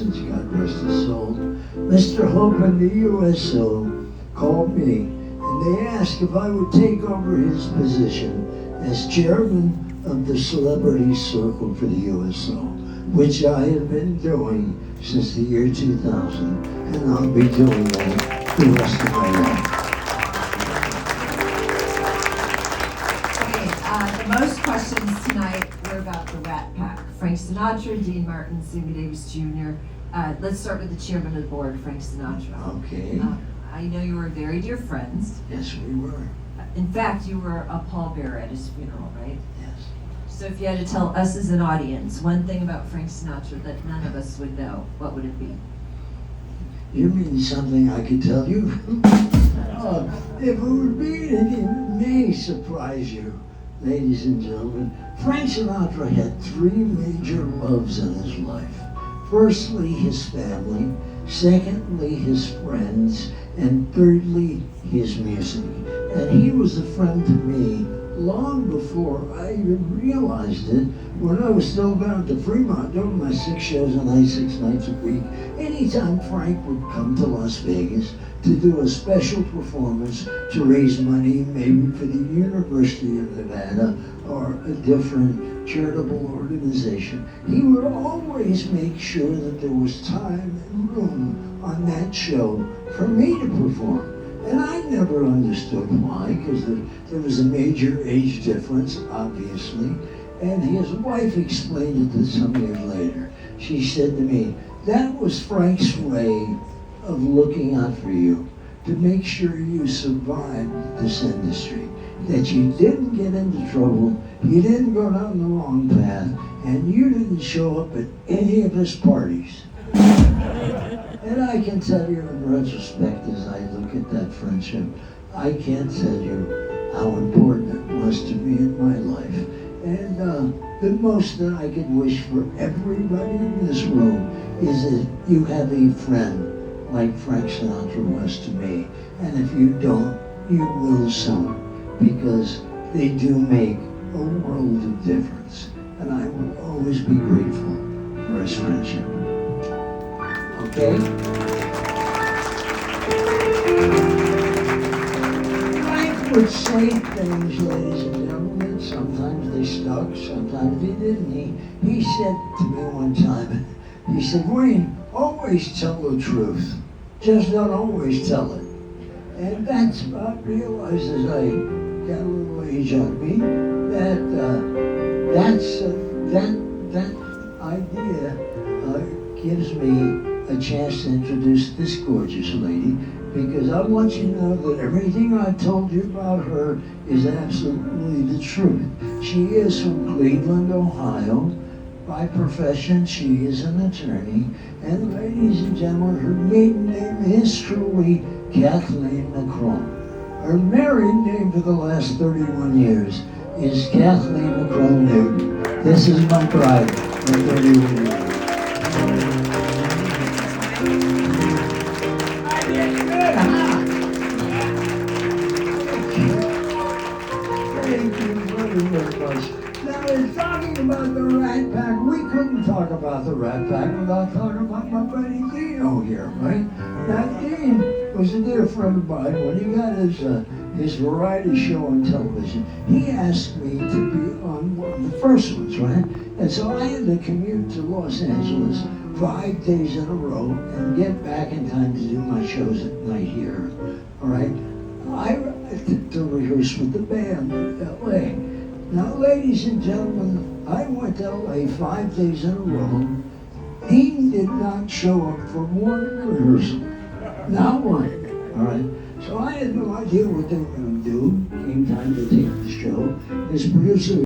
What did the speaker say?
Parsons, God rest his soul, Mr. Hope and the USO called me and they asked if I would take over his position as chairman of the Celebrity Circle for the USO, which I have been doing since the year 2000, and I'll be doing that the rest of my life. Okay, the most questions tonight were about the Rat Pack. Frank Sinatra, Dean Martin, Sammy Davis Jr. Let's start with the chairman of the board, Frank Sinatra. Okay. I know you were very dear friends. Yes, we were. In fact, you were a pallbearer at his funeral, right? Yes. So if you had to tell us as an audience one thing about Frank Sinatra that none of us would know, what would it be? You mean something I could tell you? If it would be, it may surprise you, ladies and gentlemen. Frank Sinatra had three major loves in his life. Firstly, his family. Secondly, his friends. And thirdly, his music. And he was a friend to me long before I even realized it, when I was still down to Fremont doing my 6 shows a night, 6 nights a week. Anytime Frank would come to Las Vegas to do a special performance to raise money, maybe for the University of Nevada or a different charitable organization, he would always make sure that there was time and room on that show for me to perform. And I never understood why, because there was a major age difference, obviously. And his wife explained it to some years later. She said to me, that was Frank's way of looking out for you, to make sure you survived this industry, that you didn't get into trouble, you didn't go down the wrong path, and you didn't show up at any of his parties. And I can tell you in retrospect, as I look at that friendship, I can't tell you how important it was to me in my life. And the most that I could wish for everybody in this room is that you have a friend like Frank Sinatra was to me. And if you don't, you will soon, because they do make a world of difference. And I will always be grateful for his friendship. Okay? Frank would say things, ladies and gentlemen. Sometimes they stuck, sometimes they didn't. He said to me one time, he said, Wayne, always tell the truth. Just don't always tell it. And that's what I realized as I got a little age on me, that idea gives me a chance to introduce this gorgeous lady, because I want you to know that everything I told you about her is absolutely the truth. She is from Cleveland, Ohio. By profession, she is an attorney. And ladies and gentlemen, her maiden name is truly Kathleen McCrone. Her married name for the last 31 years is Kathleen McCrone Newton. This is my bride for 31 years. Now, in talking about the Rat Pack, we couldn't talk about the Rat Pack without talking about my buddy Dino here, right? Now, Dean was a dear friend of mine. When he got his variety show on television, he asked me to be on one of the first ones, right? And so I had to commute to Los Angeles 5 days in a row and get back in time to do my shows at night here, all right? To rehearse with the band in L.A. Now, ladies and gentlemen, I went to L.A. 5 days in a row. Dean did not show up for one rehearsal. Not one, all right? So I had no idea what they were going to do. Came time to tape the show. His producer